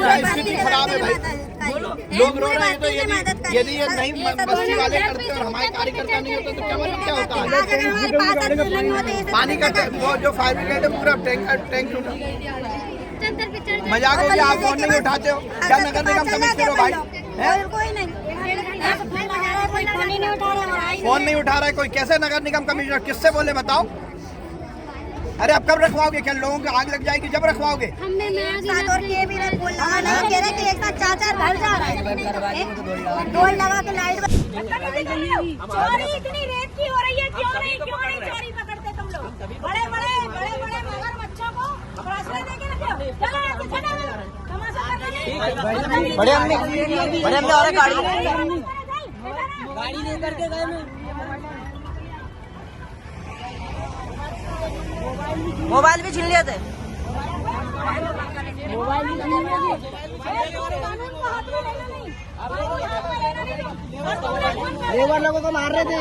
स्थिति खराब है भाई, लोग रो रहे हैं। तो यदि ये नहीं बस्ती वाले करते और हमारे कार्यकर्ता नहीं होते तो क्या मतलब क्या होता है? पानी का वो जो फायर ब्रिगेड है पूरा टैंक टूटा। मजाक हो गया, आप फोन नहीं उठाते हो क्या? नगर निगम कमिश्नर हो भाई, फोन नहीं उठा रहा है कोई, कैसे नगर निगम कमिश्नर? किससे बोले बताओ? अरे अब कब रखवाओगे? क्या लोगों की आग लग जाएगी जब रखवाओगे? डोल लगा के लाइट चोरी इतनी रेत की हो रही है, क्यों नहीं चोरी पकड़ते तुम लोग? बड़े मगरमच्छों को फैसले देके रखो। बड़े हमने और गाड़ी लेकर के गए में मोबाइल भी छीन लिए थे। लेबर लोगों को मार रहे थे,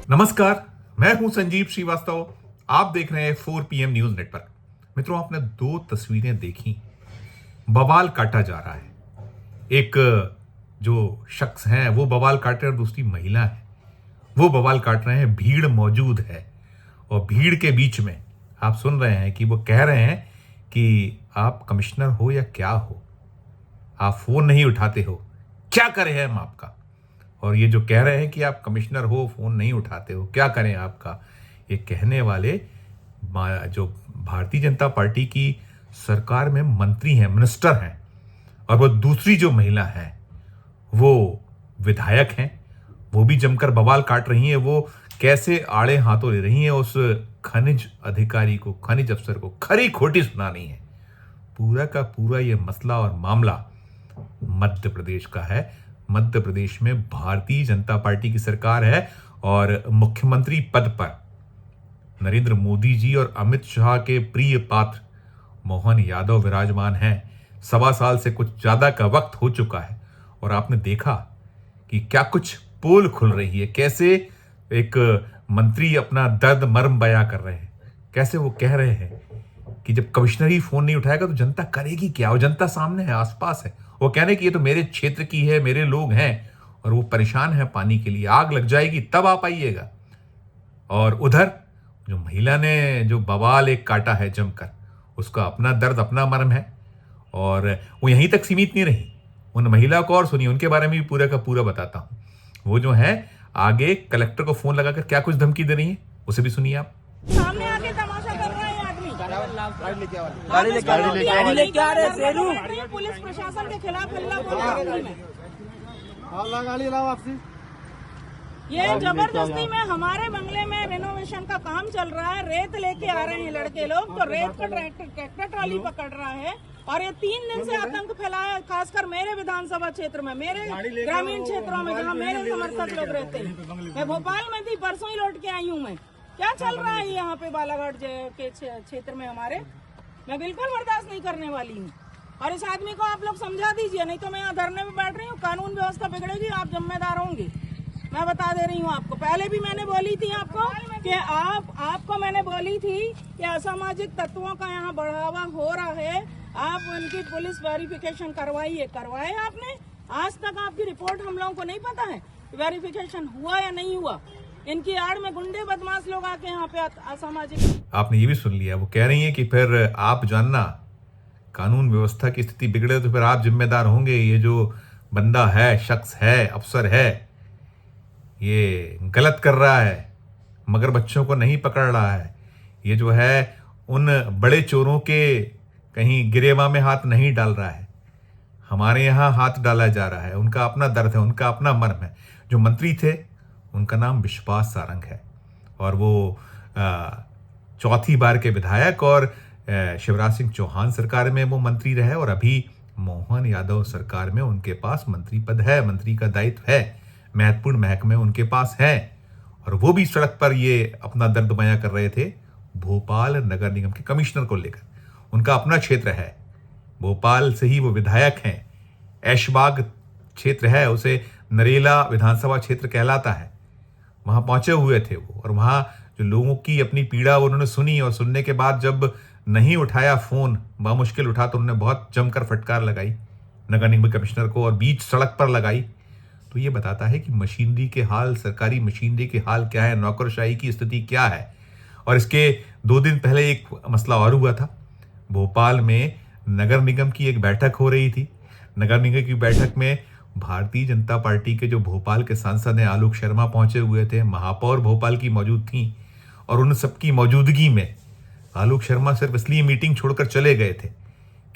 नमस्कार, मैं हूं संजीव श्रीवास्तव। आप देख रहे हैं 4 PM न्यूज नेटवर्क। मित्रों, आपने 2 तस्वीरें देखी। बवाल काटा जा रहा है। एक जो शख्स है वो बवाल काट रहे हैं और दूसरी महिला है वो बवाल काट रहे हैं। भीड़ मौजूद है और भीड़ के बीच में आप सुन रहे हैं कि वो कह रहे हैं कि आप कमिश्नर हो या क्या हो, आप फोन नहीं उठाते हो, क्या करें हम आपका? और ये जो कह रहे हैं कि आप कमिश्नर हो, फोन नहीं उठाते हो, क्या करें आपका? ये कहने वाले जो भारतीय जनता पार्टी की सरकार में मंत्री हैं, मिनिस्टर हैं, और वो दूसरी जो महिला है वो विधायक हैं। वो भी जमकर बवाल काट रही हैं। वो कैसे आड़े हाथों ले रही हैं उस खनिज अधिकारी को, खनिज अफसर को खरी खोटी सुनानी है। पूरा का पूरा ये मसला और मामला मध्य प्रदेश का है। मध्य प्रदेश में भारतीय जनता पार्टी की सरकार है और मुख्यमंत्री पद पर नरेंद्र मोदी जी और अमित शाह के प्रिय पात्र मोहन यादव विराजमान हैं। 1.25 साल से कुछ ज्यादा का वक्त हो चुका है और आपने देखा कि क्या कुछ पोल खुल रही है, कैसे एक मंत्री अपना दर्द मर्म बयां कर रहे हैं, कैसे वो कह रहे हैं कि जब कमिश्नर ही फोन नहीं उठाएगा तो जनता करेगी क्या? और जनता सामने है, आसपास है। वो कह रहे हैं कि ये तो मेरे क्षेत्र की है, मेरे लोग हैं और वो परेशान है पानी के लिए, आग लग जाएगी तब आप आइएगा। और उधर जो महिला ने जो बवाल एक काटा है जमकर, उसका अपना दर्द अपना मर्म है और वो यहीं तक सीमित नहीं रही। उन महिला को और सुनिए, उनके बारे में भी पूरा का पूरा बताता हूं। वो जो है आगे कलेक्टर को फोन लगाकर क्या कुछ धमकी दे रही है, उसे भी सुनिए आप। सामने आके तमाशा कर रहा है आदमी, गाड़ी लेके आ रहे शेरू। पुलिस प्रशासन के खिलाफ हल्ला बोल रही है। गाड़ी लाओ आपसी। ये जबरदस्ती में हमारे बंगले में रेनोवेशन का काम चल रहा है, रेत लेके आ रहे हैं लड़के लोग, तो रेत का ट्रैक्टर ट्रॉली पकड़ रहा है और ये 3 दिन से आतंक फैलाया है, खासकर मेरे विधानसभा क्षेत्र में, मेरे ग्रामीण क्षेत्रों में जहाँ मेरे समर्थक लोग रहते हैं। मैं भोपाल में थी, परसों ही लौट के आई हूँ। मैं क्या चल रहा है यहाँ पे बालाघाट के क्षेत्र में हमारे, मैं बिल्कुल बर्दाश्त नहीं करने वाली हूँ। और इस आदमी को आप लोग समझा दीजिए, नहीं तो मैं यहाँ धरने में बैठ रही हूँ। कानून व्यवस्था बिगड़ेगी, आप जिम्मेदार होंगे, मैं बता दे रही हूँ आपको। पहले भी मैंने बोली थी आपको कि आपको मैंने बोली थी कि असामाजिक तत्वों का यहाँ बढ़ावा हो रहा है, आप उनकी पुलिस वेरिफिकेशन करवाए आपने? आज तक आपकी रिपोर्ट हम लोगों को नहीं पता है वेरिफिकेशन हुआ या नहीं हुआ। इनकी आड़ में गुंडे बदमाश लोग आके यहाँ पे असामाजिक। आपने ये भी सुन लिया, वो कह रही है कि फिर आप जानना, कानून व्यवस्था की स्थिति बिगड़े तो फिर आप जिम्मेदार होंगे। ये जो बंदा है, शख्स है, अफसर है, ये गलत कर रहा है, मगर बच्चों को नहीं पकड़ रहा है। ये जो है उन बड़े चोरों के कहीं गिरेवा में हाथ नहीं डाल रहा है, हमारे यहाँ हाथ डाला जा रहा है। उनका अपना दर्द है, उनका अपना मर्म है। जो मंत्री थे उनका नाम विश्वास सारंग है और वो 4थी बार के विधायक और शिवराज सिंह चौहान सरकार में वो मंत्री रहे और अभी मोहन यादव सरकार में उनके पास मंत्री पद है, मंत्री का दायित्व है, महत्वपूर्ण महकमे उनके पास हैं। और वो भी सड़क पर ये अपना दर्द बयां कर रहे थे भोपाल नगर निगम के कमिश्नर को लेकर। उनका अपना क्षेत्र है, भोपाल से ही वो विधायक हैं, ऐशबाग क्षेत्र है, उसे नरेला विधानसभा क्षेत्र कहलाता है। वहां पहुंचे हुए थे वो, और वहां जो लोगों की अपनी पीड़ा उन्होंने सुनी, और सुनने के बाद जब नहीं उठाया फोन, बामुश्किल उठा, तो उन्होंने बहुत जमकर फटकार लगाई नगर निगम कमिश्नर को और बीच सड़क पर लगाई। तो ये बताता है कि मशीनरी के हाल, सरकारी मशीनरी के हाल क्या है, नौकरशाही की स्थिति क्या है। और इसके 2 दिन पहले एक मसला और हुआ था। भोपाल में नगर निगम की एक बैठक हो रही थी। नगर निगम की बैठक में भारतीय जनता पार्टी के जो भोपाल के सांसद हैं आलोक शर्मा पहुंचे हुए थे, महापौर भोपाल की मौजूद थी, और उन सबकी मौजूदगी में आलोक शर्मा सिर्फ इसलिए मीटिंग छोड़कर चले गए थे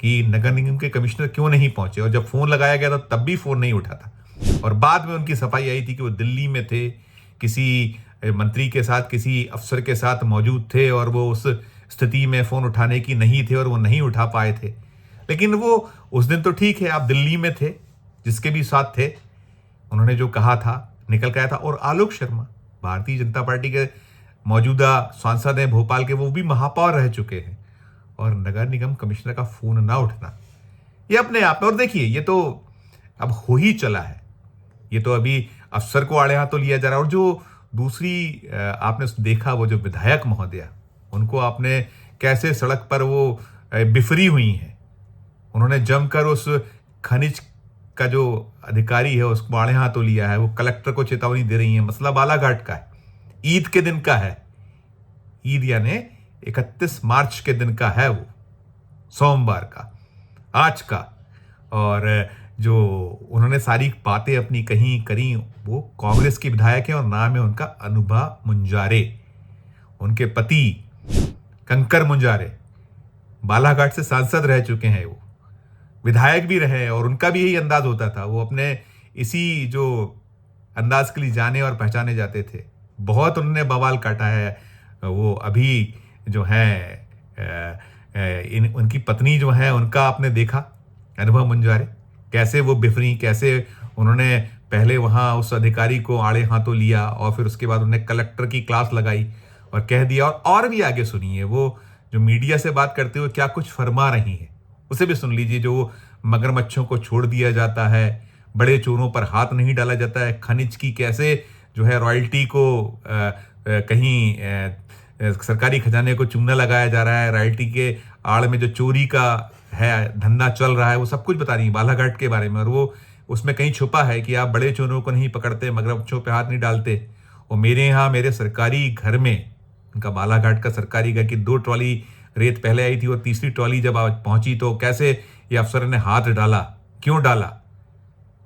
कि नगर निगम के कमिश्नर क्यों नहीं पहुंचे, और जब फोन लगाया गया था तब भी फोन नहीं उठा था। और बाद में उनकी सफाई आई थी कि वो दिल्ली में थे, किसी मंत्री के साथ, किसी अफसर के साथ मौजूद थे, और वो उस स्थिति में फोन उठाने की नहीं थे और वो नहीं उठा पाए थे। लेकिन वो उस दिन तो ठीक है, आप दिल्ली में थे, जिसके भी साथ थे, उन्होंने जो कहा था निकल गया था। और आलोक शर्मा भारतीय जनता पार्टी के मौजूदा सांसद हैं भोपाल के, वो भी महापौर रह चुके हैं, और नगर निगम कमिश्नर का फोन ना उठना ये अपने आप में। और देखिए, ये तो अब हो ही चला है, ये तो अभी अफसर को आड़े हाथों लिया जा रहा है। और जो दूसरी आपने देखा, वो जो विधायक महोदया, उनको आपने कैसे सड़क पर वो बिफरी हुई हैं, उन्होंने जमकर उस खनिज का जो अधिकारी है उसको आड़े हाथों लिया है, वो कलेक्टर को चेतावनी दे रही है। मसला बालाघाट का है, ईद के दिन का है, ईद यानी 31 मार्च के दिन का है, वो सोमवार का, आज का। और जो उन्होंने सारी बातें अपनी करी, वो कांग्रेस की विधायक है और नाम है उनका अनुभा मुंजारे। उनके पति कंकर मुंजारे बालाघाट से सांसद रह चुके हैं, वो विधायक भी रहे, और उनका भी यही अंदाज होता था। वो अपने इसी जो अंदाज के लिए जाने और पहचाने जाते थे। बहुत उन्होंने बवाल काटा है। वो अभी जो है उनकी पत्नी जो है, उनका आपने देखा, अनुभव मुंजारे, कैसे वो बिफरी, कैसे उन्होंने पहले वहाँ उस अधिकारी को आड़े हाथों लिया, और फिर उसके बाद उन्होंने कलेक्टर की क्लास लगाई और कह दिया। और भी आगे सुनिए, वो जो मीडिया से बात करते हुए क्या कुछ फरमा रही है, उसे भी सुन लीजिए। जो मगरमच्छों को छोड़ दिया जाता है, बड़े चोरों पर हाथ नहीं डाला जाता है, खनिज की कैसे जो है रॉयल्टी को कहीं सरकारी खजाने को चूना लगाया जा रहा है, रॉयल्टी के आड़ में जो चोरी का है धंधा चल रहा है, वो सब कुछ बता रही है बालाघाट के बारे में। और वो उसमें कहीं छुपा है कि आप बड़े चोरों को नहीं पकड़ते, मगरमच्छों पे हाथ नहीं डालते। और मेरे यहाँ मेरे सरकारी घर में, उनका बालाघाट का सरकारी घर की 2 ट्रॉली रेत पहले आई थी, और तीसरी ट्रॉली जब पहुंची तो कैसे ये अफसर ने हाथ डाला, क्यों डाला,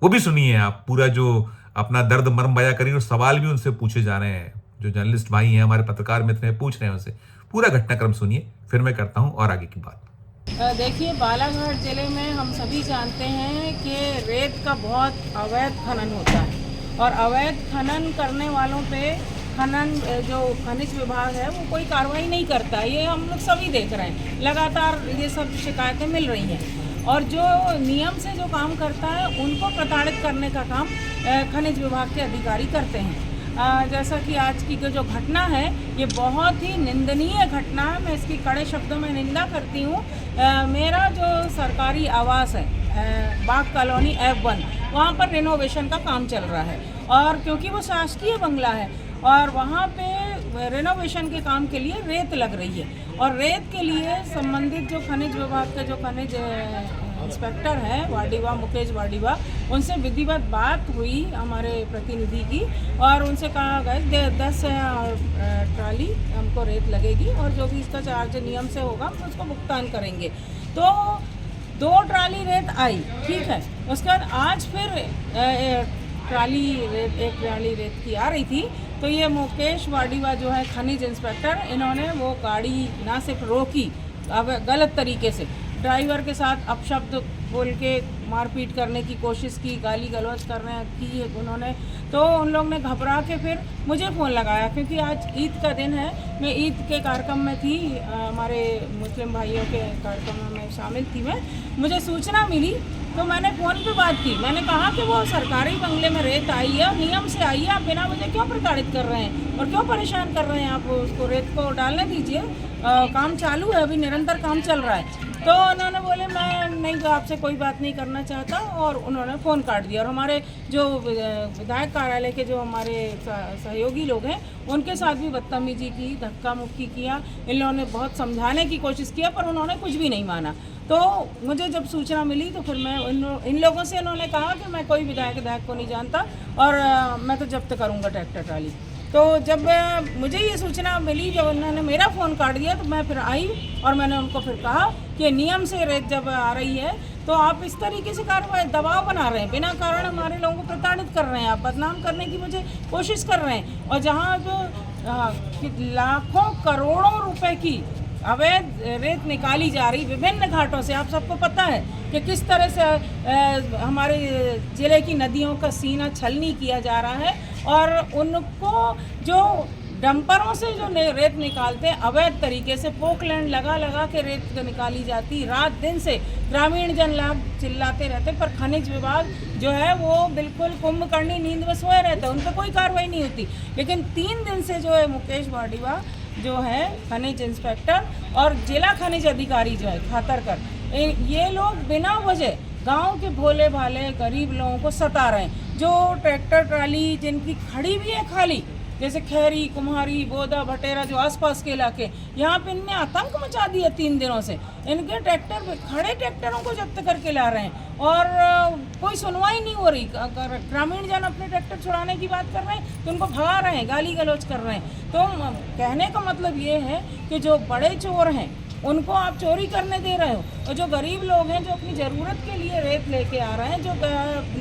वो भी सुनिए आप। पूरा जो अपना दर्द मर्म बयां करिए, और सवाल भी उनसे पूछे जा रहे हैं, जो जर्नलिस्ट भाई हैं, हमारे पत्रकार मित्र हैं, पूछ रहे हैं उनसे। पूरा घटनाक्रम सुनिए, फिर मैं करता हूं और आगे की बात। देखिए, बालाघाट जिले में हम सभी जानते हैं कि रेत का बहुत अवैध खनन होता है, और अवैध खनन करने वालों पे जो खनिज विभाग है वो कोई कार्रवाई नहीं करता। ये हम लोग सभी देख रहे हैं, लगातार ये सब शिकायतें मिल रही हैं। और जो नियम से जो काम करता है उनको प्रताड़ित करने का काम खनिज विभाग के अधिकारी करते हैं। जैसा कि आज की जो घटना है, ये बहुत ही निंदनीय घटना है। मैं इसकी कड़े शब्दों में निंदा करती हूँ। मेरा जो सरकारी आवास है बाग कॉलोनी F1, वहाँ पर रिनोवेशन का काम चल रहा है, और क्योंकि वो शासकीय बंगला है और वहाँ पे रिनोवेशन के काम के लिए रेत लग रही है, और रेत के लिए संबंधित जो खनिज विभाग के जो खनिज इंस्पेक्टर हैं वाडीवा, मुकेश वाडीवा, उनसे विधिवत बात हुई हमारे प्रतिनिधि की, और उनसे कहा गया 10 ट्राली हमको रेत लगेगी, और जो भी इसका चार्ज नियम से होगा हम उसको भुगतान करेंगे। तो 2 ट्राली रेत आई, ठीक है। उसके बाद आज फिर एक ट्राली रेत की आ रही थी, तो ये मुकेश वाडीवा जो है खनिज इंस्पेक्टर, इन्होंने वो गाड़ी ना सिर्फ रोकी अब गलत तरीके से, ड्राइवर के साथ अपशब्द बोल के मारपीट करने की कोशिश की, गाली गलौज करने की उन्होंने। तो उन लोग ने घबरा के फिर मुझे फ़ोन लगाया, क्योंकि आज ईद का दिन है। मैं ईद के कार्यक्रम में थी, हमारे मुस्लिम भाइयों के कार्यक्रम में शामिल थी मैं। मुझे सूचना मिली तो मैंने फ़ोन पे बात की। मैंने कहा कि वो सरकारी बंगले में रेत आई है, नियम से आई है, आप बिना वजह क्यों प्रताड़ित कर रहे हैं और क्यों परेशान कर रहे हैं? आप उसको रेत को डालने दीजिए, काम चालू है, अभी निरंतर काम चल रहा है। तो उन्होंने बोले मैं नहीं, आपसे कोई बात नहीं करना चाहता, और उन्होंने फ़ोन काट दिया। और हमारे जो विधायक कार्यालय के जो हमारे सहयोगी लोग हैं उनके साथ भी बदतमीजी की, धक्का मुक्की किया। इन लोगों ने बहुत समझाने की कोशिश किया पर उन्होंने कुछ भी नहीं माना। तो मुझे जब सूचना मिली तो फिर मैं इन लोगों से, इन्होंने कहा कि मैं कोई विधायक को नहीं जानता और मैं तो जब्त करूँगा ट्रैक्टर ट्राली। तो जब मुझे ये सूचना मिली, जब उन्होंने मेरा फ़ोन काट दिया, तो मैं फिर आई और मैंने उनको फिर कहा कि नियम से रेत जब आ रही है तो आप इस तरीके से कार्रवाई, दबाव बना रहे हैं, बिना कारण हमारे लोगों को प्रताड़ित कर रहे हैं, आप बदनाम करने की मुझे कोशिश कर रहे हैं। और जहाँ लाखों करोड़ों रुपए की अवैध रेत निकाली जा रही विभिन्न घाटों से, आप सबको पता है कि किस तरह से हमारे ज़िले की नदियों का सीना छलनी किया जा रहा है, और उनको जो डंपरों से जो रेत निकालते हैं अवैध तरीके से, पोकलैंड लगा लगा के रेत निकाली जाती, रात दिन से ग्रामीण जन लाभ चिल्लाते रहते, पर खनिज विभाग जो है वो बिल्कुल कुंभकर्णी नींद में सोए रहते हैं, उन पर कोई कार्रवाई नहीं होती। लेकिन 3 दिन से जो है मुकेश वाडिवा जो है खनिज इंस्पेक्टर और जिला खनिज अधिकारी जो है खातरकर, ये लोग बिना वजह गांव के भोले भाले गरीब लोगों को सता रहे हैं। जो ट्रैक्टर ट्राली जिनकी खड़ी भी है खाली, जैसे खैरी, कुम्हारी, बोदा, भटेरा, जो आसपास के इलाके, यहाँ पे इनने आतंक मचा दिया 3 दिनों से। इनके ट्रैक्टर, खड़े ट्रैक्टरों को जब्त करके ला रहे हैं और कोई सुनवाई नहीं हो रही। अगर ग्रामीण जन अपने ट्रैक्टर छुड़ाने की बात कर रहे हैं तो उनको भगा रहे हैं, गाली गलौज कर रहे हैं। तो कहने का मतलब ये है कि जो बड़े चोर हैं उनको आप चोरी करने दे रहे हो, और जो गरीब लोग हैं जो अपनी ज़रूरत के लिए रेत लेके आ रहे हैं, जो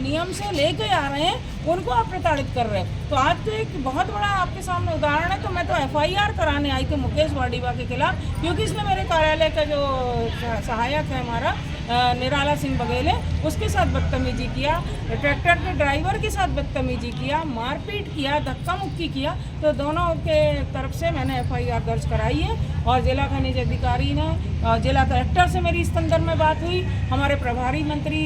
नियम से लेके आ रहे हैं, उनको आप प्रताड़ित कर रहे हो। तो आज तो एक बहुत बड़ा आपके सामने उदाहरण है। तो मैं तो FIR कराने आई थी मुकेश वाडिवा के खिलाफ, क्योंकि इसने मेरे कार्यालय का जो सहायक है हमारा निराला सिंह बघेले, उसके साथ बदतमीजी किया, ट्रैक्टर के ड्राइवर के साथ बदतमीजी किया, मारपीट किया, धक्का मुक्की किया। तो दोनों के तरफ से मैंने FIR दर्ज कराई है, और जिला खनिज अधिकारी ने, जिला कलेक्टर से मेरी इस संदर्भ में बात हुई, हमारे प्रभारी मंत्री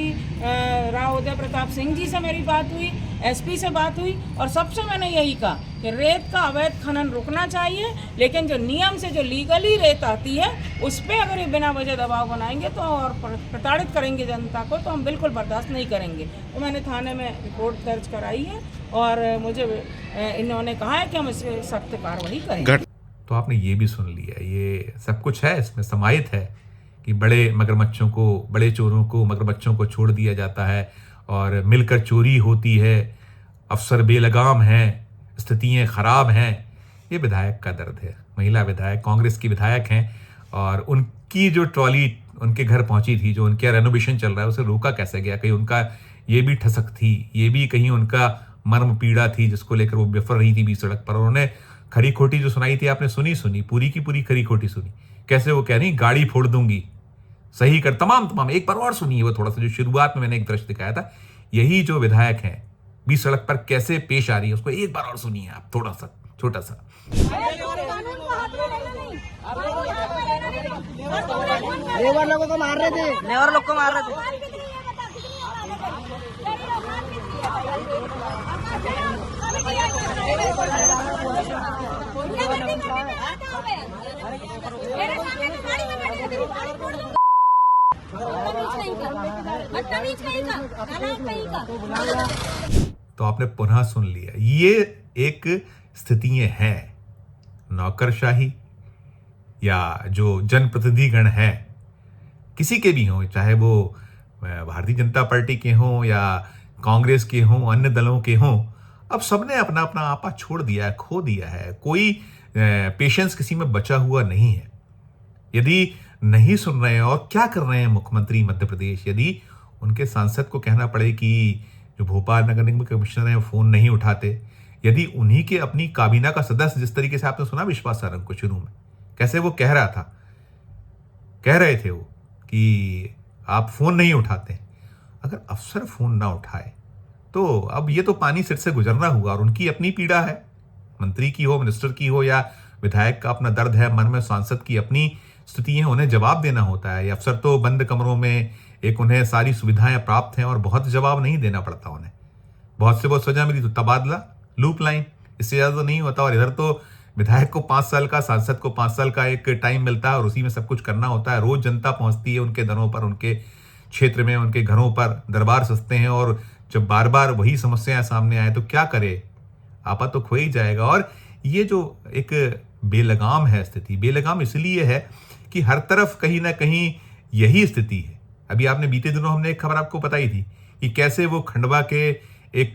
राव उदय प्रताप सिंह जी से मेरी बात हुई, SP से बात हुई, और सबसे मैंने यही कहा कि रेत का अवैध खनन रुकना चाहिए, लेकिन जो नियम से जो लीगली रेत आती है उस पर अगर ये बिना वजह दबाव बनाएंगे तो और प्रताड़ित करेंगे जनता को, तो हम बिल्कुल बर्दाश्त नहीं करेंगे। तो मैंने थाने में रिपोर्ट दर्ज कराई है और मुझे इन्होंने कहा है कि हम इस पर सख्त कार्रवाई करेंगे। तो आपने ये भी सुन लिया, ये सब कुछ है इसमें समाहित है कि बड़े मगरमच्छों को, बड़े चोरों को, मगरमच्छों को छोड़ दिया जाता है और मिलकर चोरी होती है, अफसर बेलगाम हैं, स्थितियाँ ख़राब हैं। ये विधायक का दर्द है। महिला विधायक, कांग्रेस की विधायक हैं, और उनकी जो ट्रॉली उनके घर पहुंची थी, जो उनके रेनोवेशन चल रहा है, उसे रोका कैसे गया? कहीं उनका ये भी ठसक थी, ये भी कहीं उनका मर्म पीड़ा थी जिसको लेकर वो बिफर रही थी बीच सड़क पर। उन्होंने खरी खोटी जो सुनाई थी, आपने सुनी पूरी की पूरी खरी खोटी सुनी। कैसे वो कह रही गाड़ी फोड़ दूंगी, सही कर, तमाम एक बार और सुनिए वो थोड़ा सा, जो शुरुआत में मैंने एक दृश्य दिखाया था। यही जो विधायक हैं बीच सड़क पर कैसे पेश आ रही है, उसको एक बार और सुनिए आप, थोड़ा सा छोटा सा। लेबर लोगों को मार रहे थे, लेबर लोग को मार रहे थे। तो आपने पुनः सुन लिया, ये एक स्थितियां हैं। नौकरशाही या जो जनप्रतिनिधिगण हैं, किसी के भी हों, चाहे वो भारतीय जनता पार्टी के हों या कांग्रेस के हों, अन्य दलों के हों, अब सबने अपना अपना आपा छोड़ दिया है, खो दिया है। कोई पेशेंस किसी में बचा हुआ नहीं है। यदि नहीं सुन रहे हैं और क्या कर रहे हैं मुख्यमंत्री मध्य प्रदेश, यदि उनके सांसद को कहना पड़े कि जो भोपाल नगर निगम के कमिश्नर हैं वो फ़ोन नहीं उठाते, यदि उन्हीं के अपनी काबीना का सदस्य, जिस तरीके से आपने सुना विश्वास सारंग को शुरू में, कैसे वो कह रहे थे वो कि आप फोन नहीं उठाते। अगर अफसर फोन ना उठाए तो अब ये तो पानी सिर से गुजरना हुआ, और उनकी अपनी पीड़ा है, मंत्री की हो, मिनिस्टर की हो, या विधायक का अपना दर्द है मन में, सांसद की अपनी स्थिति है, उन्हें जवाब देना होता है। ये अफसर तो बंद कमरों में, एक उन्हें सारी सुविधाएं प्राप्त हैं और बहुत जवाब नहीं देना पड़ता उन्हें। बहुत से बहुत सजा मिली तो तबादला, लूप लाइन, इससे ज़्यादा तो नहीं होता। और इधर तो विधायक को 5 साल का, सांसद को 5 साल का एक टाइम मिलता है और उसी में सब कुछ करना होता है। रोज जनता पहुंचती है उनके दरों पर, उनके क्षेत्र में, उनके घरों पर दरबार सजते हैं, और जब बार बार वही समस्याएं सामने आए तो क्या करे, आपा तो खो ही जाएगा। और ये जो एक बेलगाम है स्थिति, बेलगाम इसलिए है कि हर तरफ कहीं ना कहीं यही स्थिति है। अभी आपने बीते दिनों हमने एक खबर आपको बताई थी कि कैसे वो खंडवा के एक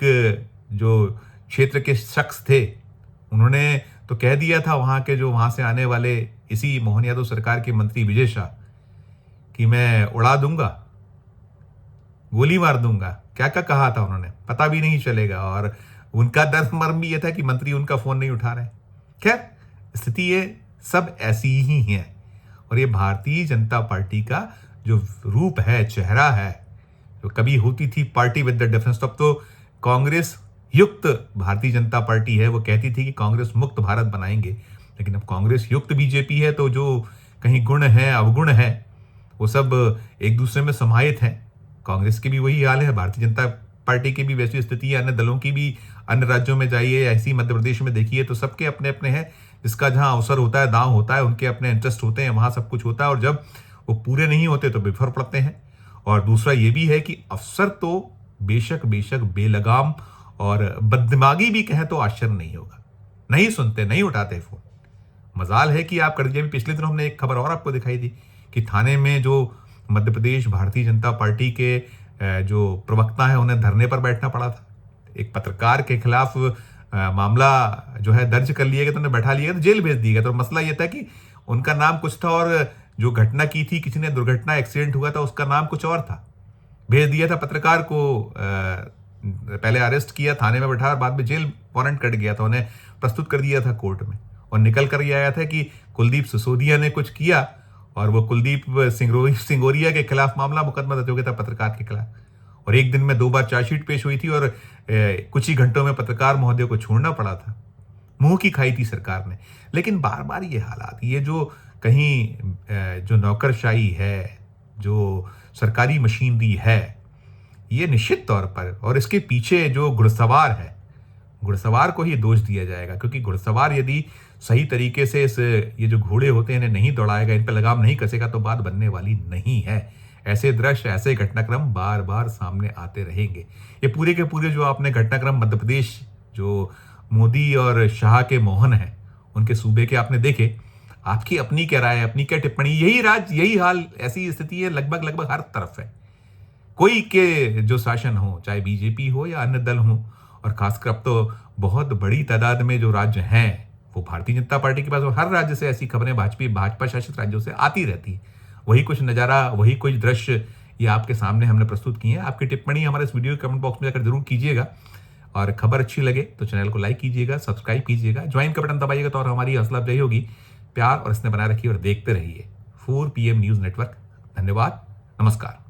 जो क्षेत्र के शख्स थे, उन्होंने तो कह दिया था वहां के जो वहां से आने वाले इसी मोहन यादव सरकार के मंत्री विजय शाह कि मैं उड़ा दूंगा, गोली मार दूंगा, क्या क्या कहा था उन्होंने पता भी नहीं चलेगा। और उनका दर्द मर्म भी यह था कि मंत्री उनका फोन नहीं उठा रहे। खैर, स्थिति ये सब ऐसी ही है। और ये भारतीय जनता पार्टी का जो रूप है, चेहरा है, जो कभी होती थी पार्टी विद द डिफरेंस, तब तो कांग्रेस युक्त भारतीय जनता पार्टी है। वो कहती थी कि कांग्रेस मुक्त भारत बनाएंगे, लेकिन अब कांग्रेस युक्त बीजेपी है, तो जो कहीं गुण है, अवगुण है, वो सब एक दूसरे में समाहित हैं। कांग्रेस की भी वही हाल है, भारतीय जनता पार्टी की भी वैसी स्थिति है, अन्य दलों की भी। अन्य राज्यों में जाइए, ऐसी मध्य प्रदेश में देखिए तो सबके अपने अपने हैं। जिसका जहां अवसर होता है, दांव होता है, उनके अपने इंटरेस्ट होते हैं, वहां सब कुछ होता है। और जब वो पूरे नहीं होते तो बिफर पड़ते हैं। और दूसरा ये भी है कि अफसर तो बेशक बेलगाम और बददिमागी भी कहें तो आश्चर्य नहीं होगा, नहीं सुनते, नहीं उठाते फोन। मजाल है कि आप कर दिए। पिछले दिनों हमने एक खबर और आपको दिखाई थी कि थाने में जो मध्य प्रदेश भारतीय जनता पार्टी के जो प्रवक्ता है, उन्हें धरने पर बैठना पड़ा था। एक पत्रकार के खिलाफ मामला जो है दर्ज कर लिया गया, तो उन्हें बैठा लिया गया, तो जेल भेज दिया गया। तो मसला यह था कि उनका नाम कुछ था और जो घटना की थी, किसी ने दुर्घटना, एक्सीडेंट हुआ था, उसका नाम कुछ और था। भेज दिया था पत्रकार को, पहले अरेस्ट किया, थाने में बैठा और बाद में जेल वारंट कट गया था। उन्हें प्रस्तुत कर दिया था कोर्ट में और निकल कर ये आया था कि कुलदीप सिसोदिया ने कुछ किया और वो कुलदीप सिंगोरिया के खिलाफ मामला, मुकदमा दर्ज हो गया था पत्रकार के खिलाफ। और एक दिन में 2 बार चार्जशीट पेश हुई थी और कुछ ही घंटों में पत्रकार महोदय को छोड़ना पड़ा था। मुंह की खाई थी सरकार ने। लेकिन बार बार ये हालात, ये जो कहीं जो नौकरशाही है, जो सरकारी मशीनरी है, ये निश्चित तौर पर, और इसके पीछे जो घुड़सवार है, घुड़सवार को ही दोष दिया जाएगा। क्योंकि घुड़सवार यदि सही तरीके से ये जो घोड़े होते हैं इन्हें नहीं दौड़ाएगा, इन पर लगाम नहीं कसेगा, तो बात बनने वाली नहीं है। ऐसे दृश्य, ऐसे घटनाक्रम बार बार सामने आते रहेंगे। ये पूरे के पूरे जो आपने घटनाक्रम मध्य प्रदेश, जो मोदी और शाह के मोहन हैं, उनके सूबे के आपने देखे, आपकी अपनी क्या राय है, अपनी क्या टिप्पणी? यही हाल, ऐसी स्थिति है लगभग हर तरफ है। कोई के जो शासन हो, चाहे बीजेपी हो या अन्य दल हो, और खासकर अब तो बहुत बड़ी तादाद में जो राज्य हैं वो भारतीय जनता पार्टी के पास, और हर राज्य से ऐसी खबरें भाजपा शासित राज्यों से आती रहती है। वही कुछ नज़ारा, वही कुछ दृश्य ये आपके सामने हमने प्रस्तुत किए हैं। आपकी टिप्पणी हमारे इस वीडियो के कमेंट बॉक्स में जाकर जरूर कीजिएगा। और खबर अच्छी लगे तो चैनल को लाइक कीजिएगा, सब्सक्राइब कीजिएगा, ज्वाइन का बटन दबाइएगा तो और हमारी हौसला अफजाई होगी। प्यार और स्नेह बनाए रखिए और देखते रहिए 4 PM न्यूज़ नेटवर्क। धन्यवाद, नमस्कार।